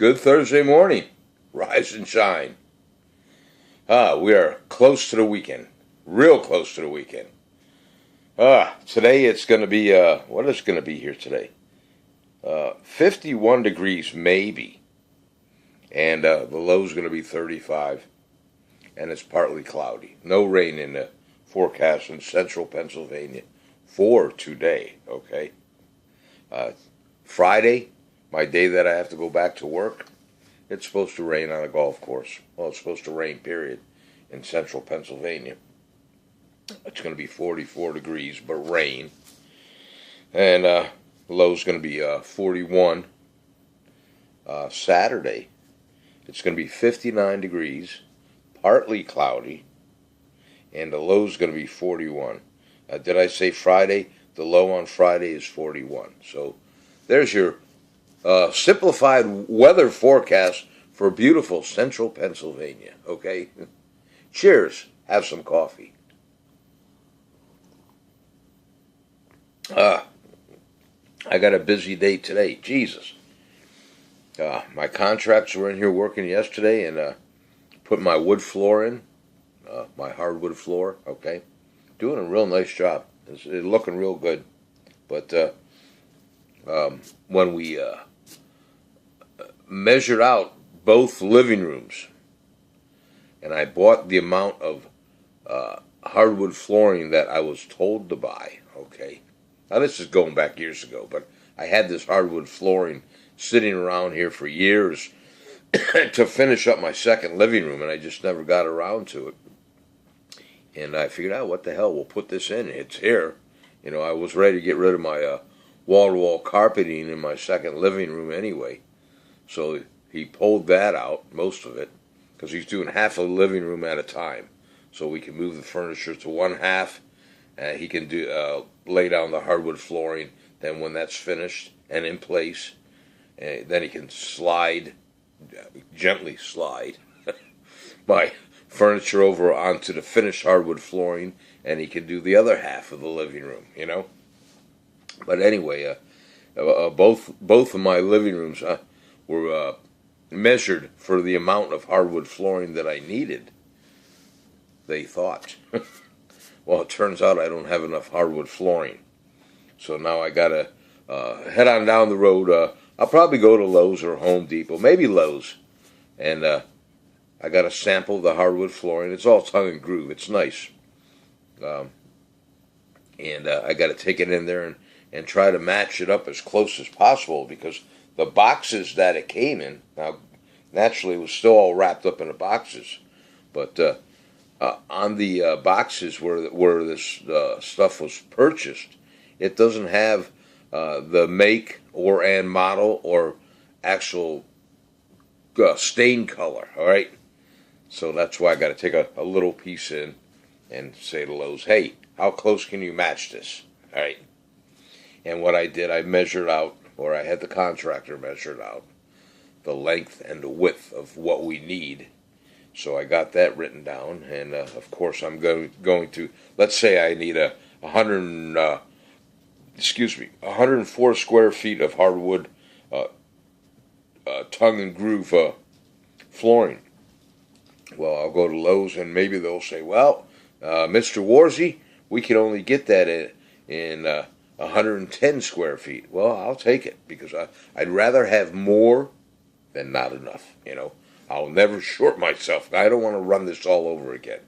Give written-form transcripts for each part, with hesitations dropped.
Good Thursday morning. Rise and shine. We are close to the weekend. Real close to the weekend. Today it's going to be, what is it going to be here today? 51 degrees maybe. And the low is going to be 35. And it's partly cloudy. No rain in the forecast in central Pennsylvania for today, okay? Friday, my day that I have to go back to work, it's supposed to rain on a golf course. Well, it's supposed to rain, period, in central Pennsylvania. It's going to be 44 degrees, but rain. And the low's going to be 41. Saturday, it's going to be 59 degrees, partly cloudy, and the low's going to be 41. Did I say Friday? The low on Friday is 41. So there's your simplified weather forecast for beautiful central Pennsylvania, okay? Cheers. Have some coffee. I got a busy day today. Jesus. My contracts were in here working yesterday and put my wood floor in, my hardwood floor, okay? Doing a real nice job. It's looking real good. But when we measured out both living rooms, and I bought the amount of hardwood flooring that I was told to buy, okay? Now this is going back years ago, but I had this hardwood flooring sitting around here for years to finish up my second living room, and I just never got around to it. And I figured out, what the hell, we'll put this in. It's here. You know, I was ready to get rid of my wall-to-wall carpeting in my second living room anyway. So he pulled that out, most of it, because he's doing half a living room at a time. So we can move the furniture to one half, and he can do lay down the hardwood flooring. Then when that's finished and in place, then he can gently slide my furniture over onto the finished hardwood flooring, and he can do the other half of the living room, you know. But anyway, both of my living rooms were measured for the amount of hardwood flooring that I needed, they thought. Well, it turns out I don't have enough hardwood flooring. So now I got to head on down the road. I'll probably go to Lowe's or Home Depot, maybe Lowe's. And I got to sample the hardwood flooring. It's all tongue and groove. It's nice. And I got to take it in there and try to match it up as close as possible, because the boxes that it came in, now naturally it was still all wrapped up in the boxes, but on the boxes where this stuff was purchased, it doesn't have the make and model or actual stain color, all right? So that's why I got to take a little piece in and say to Lowe's, hey, how close can you match this, all right? And what I did, I measured out, or I had the contractor measured out, the length and the width of what we need. So I got that written down, and of course I'm going to, let's say I need 104 square feet of hardwood tongue and groove flooring. Well, I'll go to Lowe's, and maybe they'll say, well, Mr. Warzy, we can only get that in 110 square feet. Well, I'll take it, because I'd rather have more than not enough, you know. I'll never short myself. I don't want to run this all over again.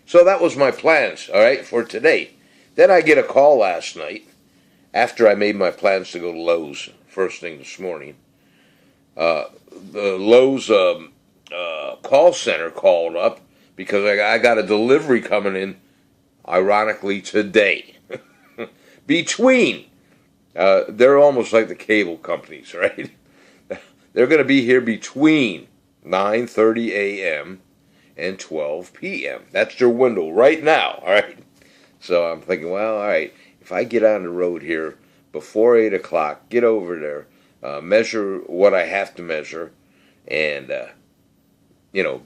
So that was my plans, all right, for today. Then I get a call last night, after I made my plans to go to Lowe's first thing this morning. The Lowe's call center called up because I got a delivery coming in, ironically, today. They're almost like the cable companies, right? They're going to be here between 9:30 a.m. and 12 p.m. That's their window right now, all right? So I'm thinking, well, all right, if I get on the road here before 8 o'clock, get over there, measure what I have to measure, and,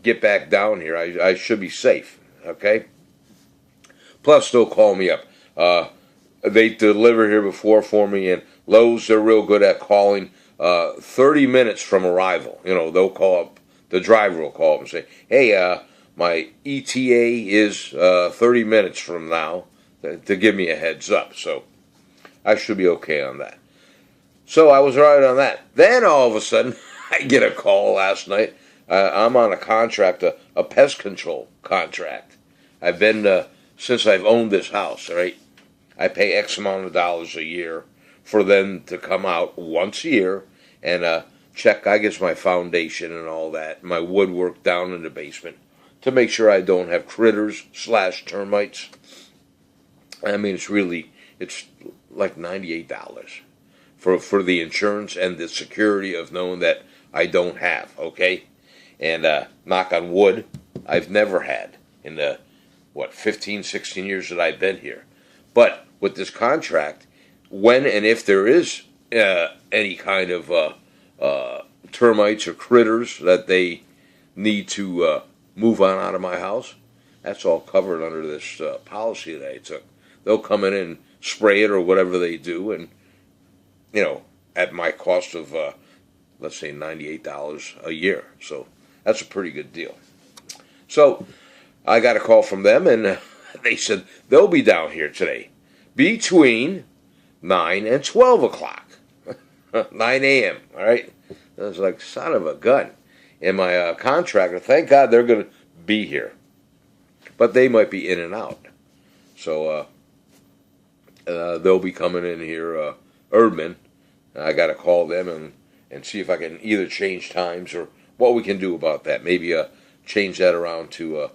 get back down here, I should be safe, okay? Plus, they'll call me up. They deliver here before for me, and Lowe's, they're real good at calling 30 minutes from arrival. They'll call up, the driver will call up and say, hey, my ETA is 30 minutes from now, to give me a heads up. So I should be okay on that. So I was right on that. Then all of a sudden, I get a call last night. I'm on a contract, a pest control contract. I've been, since I've owned this house, all right? I pay X amount of dollars a year for them to come out once a year and check, I guess, my foundation and all that, my woodwork down in the basement, to make sure I don't have critters / termites. I mean, it's like $98 for the insurance and the security of knowing that I don't have, okay? And knock on wood, I've never had in the, 15, 16 years that I've been here. But with this contract, when and if there is any kind of termites or critters that they need to move on out of my house, that's all covered under this policy that I took. They'll come in and spray it or whatever they do, and at my cost of let's say $98 a year. So that's a pretty good deal. So I got a call from them, and they said they'll be down here today between 9 and 12 o'clock. 9 a.m., all right? I was like, son of a gun. And my contractor, thank God they're going to be here. But they might be in and out. So they'll be coming in here, Erdman. I got to call them and see if I can either change times or what we can do about that. Maybe change that around to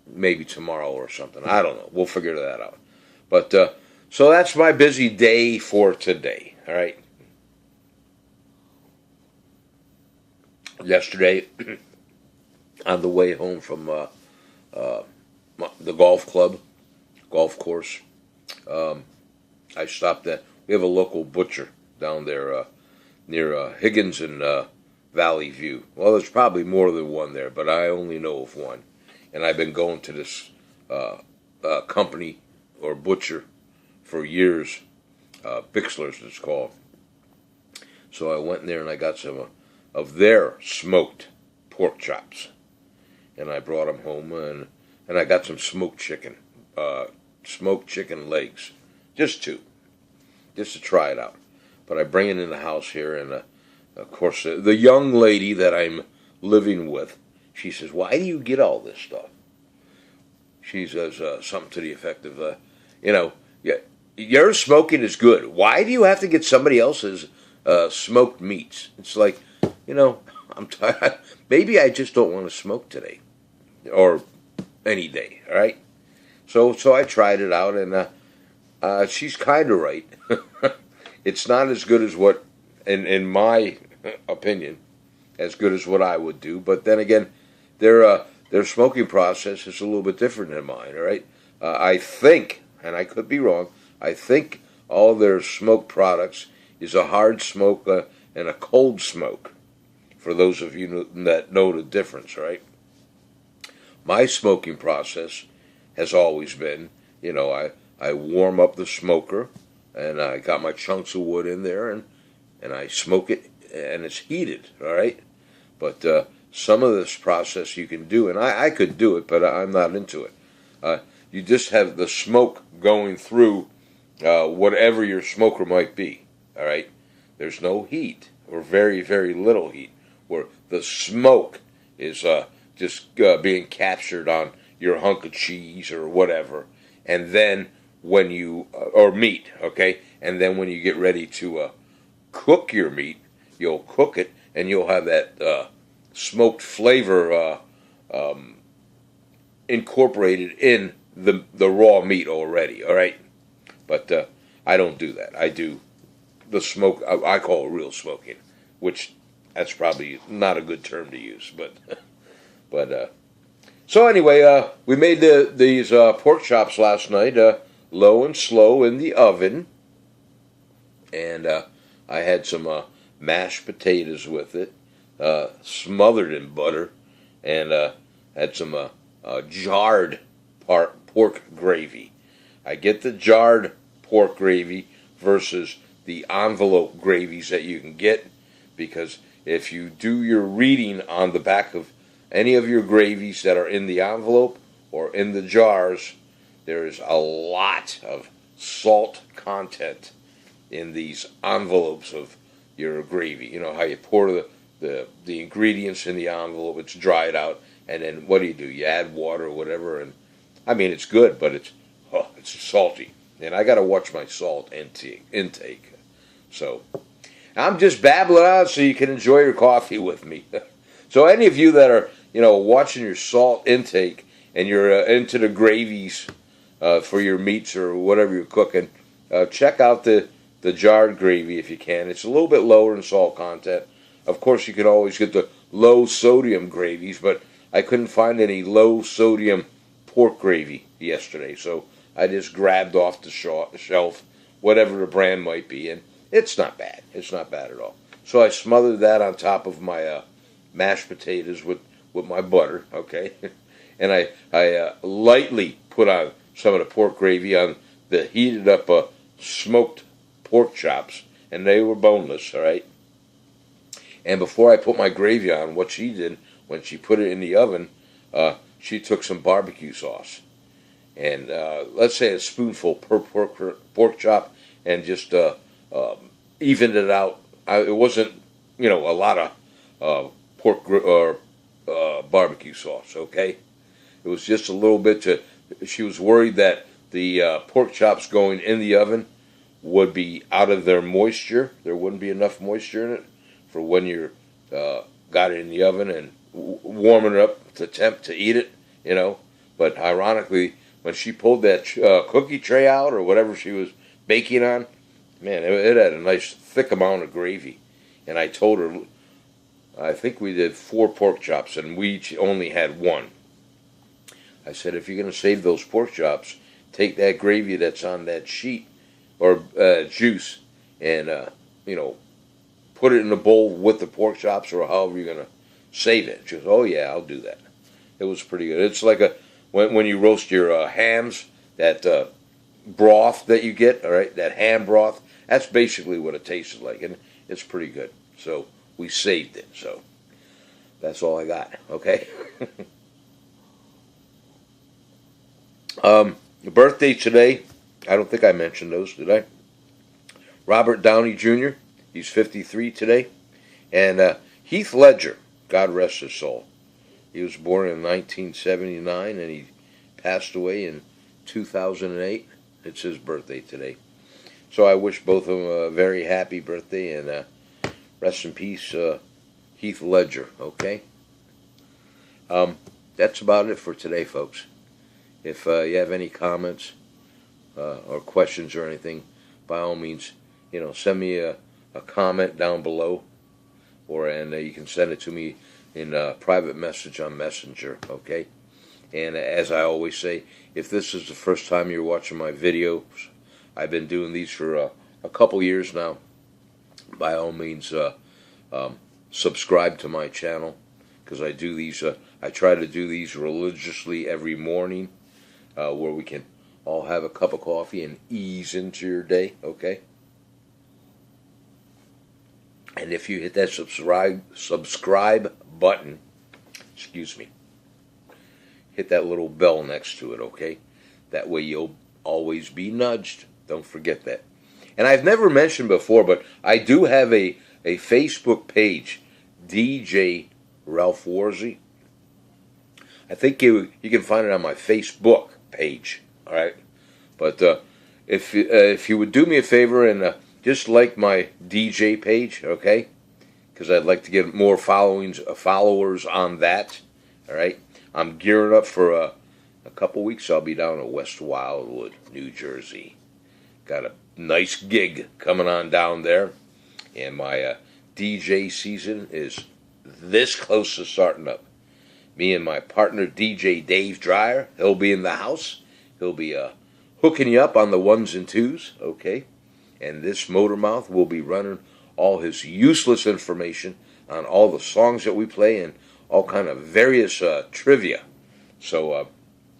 maybe tomorrow or something. I don't know. We'll figure that out. But so that's my busy day for today. All right. Yesterday, on the way home from the golf course, I stopped at. We have a local butcher down there near Higgins and Valley View. Well, there's probably more than one there, but I only know of one. And I've been going to this company or butcher for years, Bixler's it's called. So I went in there and I got some of their smoked pork chops, and I brought them home, and I got some smoked chicken legs, just to try it out. But I bring it in the house here, and of course the young lady that I'm living with, she says, "Why do you get all this stuff?" She says something to the effect of, yeah, your smoking is good. Why do you have to get somebody else's smoked meats? It's like, I'm tired. Maybe I just don't want to smoke today, or any day. All right. So I tried it out, and she's kind of right. It's not as good as what, in my opinion, as good as what I would do. But then again, their smoking process is a little bit different than mine. All right. I think, and I could be wrong, I think all their smoke products is a hard smoke and a cold smoke. For those of you that know the difference, right? My smoking process has always been, I warm up the smoker, and I got my chunks of wood in there, and I smoke it, and it's heated, all right? But some of this process you can do, and I could do it, but I'm not into it. You just have the smoke going through whatever your smoker might be, all right? There's no heat, or very, very little heat, where the smoke is just being captured on your hunk of cheese or whatever, and then when you, or meat, okay, and then when you get ready to cook your meat, you'll cook it, and you'll have that smoked flavor incorporated in the raw meat already, all right? But I don't do that. I do the smoke, I call it real smoking, which that's probably not a good term to use, but so anyway, we made these pork chops last night, low and slow in the oven, and I had some mashed potatoes with it, smothered in butter, and had some jarred pork gravy. I get the jarred pork gravy versus the envelope gravies that you can get, because if you do your reading on the back of any of your gravies that are in the envelope or in the jars, there is a lot of salt content in these envelopes of your gravy. You know how you pour the ingredients in the envelope, it's dried out, and then what do? You add water or whatever, and I mean it's good, but it's salty, and I got to watch my salt intake. So I'm just babbling on so you can enjoy your coffee with me. So any of you that are watching your salt intake and you're into the gravies for your meats or whatever you're cooking, check out the jarred gravy if you can. It's a little bit lower in salt content. Of course, you can always get the low sodium gravies, but I couldn't find any low sodium pork gravy yesterday, so I just grabbed off the shelf whatever the brand might be, and it's not bad. It's not bad at all. So I smothered that on top of my mashed potatoes with my butter, okay? And I lightly put on some of the pork gravy on the heated up smoked pork chops, and they were boneless, all right? And before I put my gravy on, what she did, when she put it in the oven, she took some barbecue sauce. And let's say a spoonful per pork chop, and just evened it out. It wasn't, a lot of pork or barbecue sauce, okay? It was just a little bit she was worried that the pork chops going in the oven would be out of their moisture. There wouldn't be enough moisture in it for when you got it in the oven and warming it up to temp to eat it, But ironically, when she pulled that cookie tray out or whatever she was baking on, man, it had a nice thick amount of gravy. And I told her, I think we did 4 pork chops and we each only had 1. I said, if you're going to save those pork chops, take that gravy that's on that sheet or juice and, put it in a bowl with the pork chops or however you're going to save it. She goes, oh yeah, I'll do that. It was pretty good. It's like when you roast your hams, that broth that you get, all right, that ham broth, that's basically what it tasted like, and it's pretty good. So we saved it. So that's all I got, okay? The birthday today, I don't think I mentioned those, did I? Robert Downey Jr., he's 53 today. And Heath Ledger, God rest his soul. He was born in 1979 and he passed away in 2008. It's his birthday today. So I wish both of them a very happy birthday and rest in peace, Heath Ledger, okay? That's about it for today, folks. If you have any comments or questions or anything, by all means, send me a comment down below, and you can send it to me in a private message on Messenger, okay? And as I always say, if this is the first time you're watching my videos, I've been doing these for a couple years now. By all means, subscribe to my channel, because I do these. I try to do these religiously every morning, where we can all have a cup of coffee and ease into your day, okay? And if you hit that subscribe button, excuse me, hit that little bell next to it, okay? That way you'll always be nudged. Don't forget that. And I've never mentioned before, but I do have a Facebook page, DJ Ralph Warzy. I think you can find it on my Facebook page, all right? But if you would do me a favor and just like my DJ page, okay? Because I'd like to get more followers on that, all right? I'm gearing up for a couple weeks. I'll be down at West Wildwood, New Jersey. Got a nice gig coming on down there, and my DJ season is this close to starting up. Me and my partner, DJ Dave Dreyer, he'll be in the house. He'll be hooking you up on the 1s and 2s, okay? And this Motormouth will be running all his useless information on all the songs that we play and all kind of various trivia. So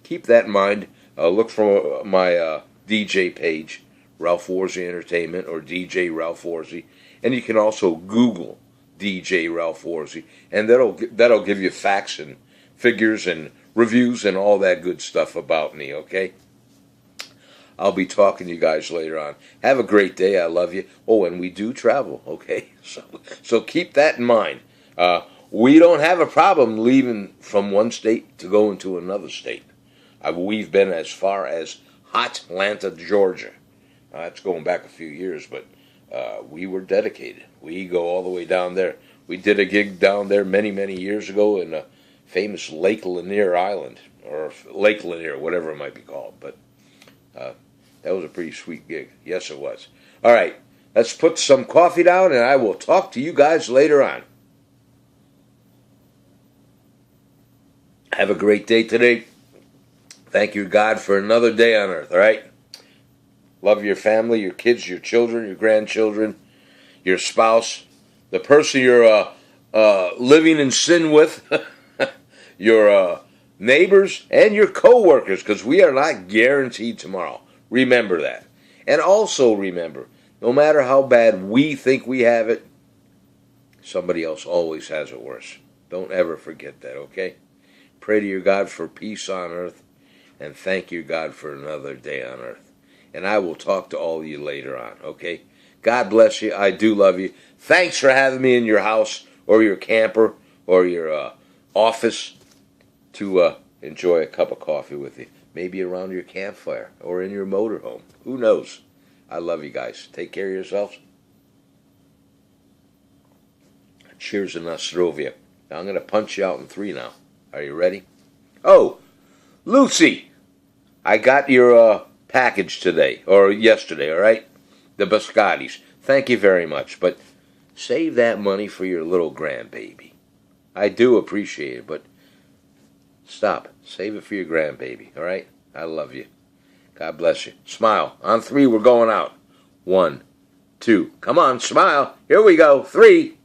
keep that in mind. Look for my DJ page, Ralph Warzy Entertainment or DJ Ralph Warzy, and you can also Google DJ Ralph Warzy, and that'll give you facts and figures and reviews and all that good stuff about me. Okay. I'll be talking to you guys later on. Have a great day. I love you. Oh, and we do travel, okay? So keep that in mind. We don't have a problem leaving from one state to go into another state. We've been as far as Hotlanta, Georgia. That's going back a few years, but we were dedicated. We go all the way down there. We did a gig down there many, many years ago in a famous Lake Lanier Island, or Lake Lanier, whatever it might be called, but that was a pretty sweet gig. Yes, it was. All right, let's put some coffee down, and I will talk to you guys later on. Have a great day today. Thank you, God, for another day on earth, all right? Love your family, your kids, your children, your grandchildren, your spouse, the person you're living in sin with, your neighbors, and your co-workers, because we are not guaranteed tomorrow. Remember that. And also remember, no matter how bad we think we have it, somebody else always has it worse. Don't ever forget that, okay? Pray to your God for peace on earth, and thank your God for another day on earth. And I will talk to all of you later on, okay? God bless you. I do love you. Thanks for having me in your house or your camper or your office to enjoy a cup of coffee with you. Maybe around your campfire or in your motorhome. Who knows? I love you guys. Take care of yourselves. Cheers and Nostrovia. Now I'm going to punch you out in 3 now. Are you ready? Oh, Lucy, I got your package today, or yesterday, all right? The biscottis. Thank you very much, but save that money for your little grandbaby. I do appreciate it, but stop. Save it for your grandbaby, all right? I love you. God bless you. Smile. On 3, we're going out. 1, 2. Come on, smile. Here we go. 3.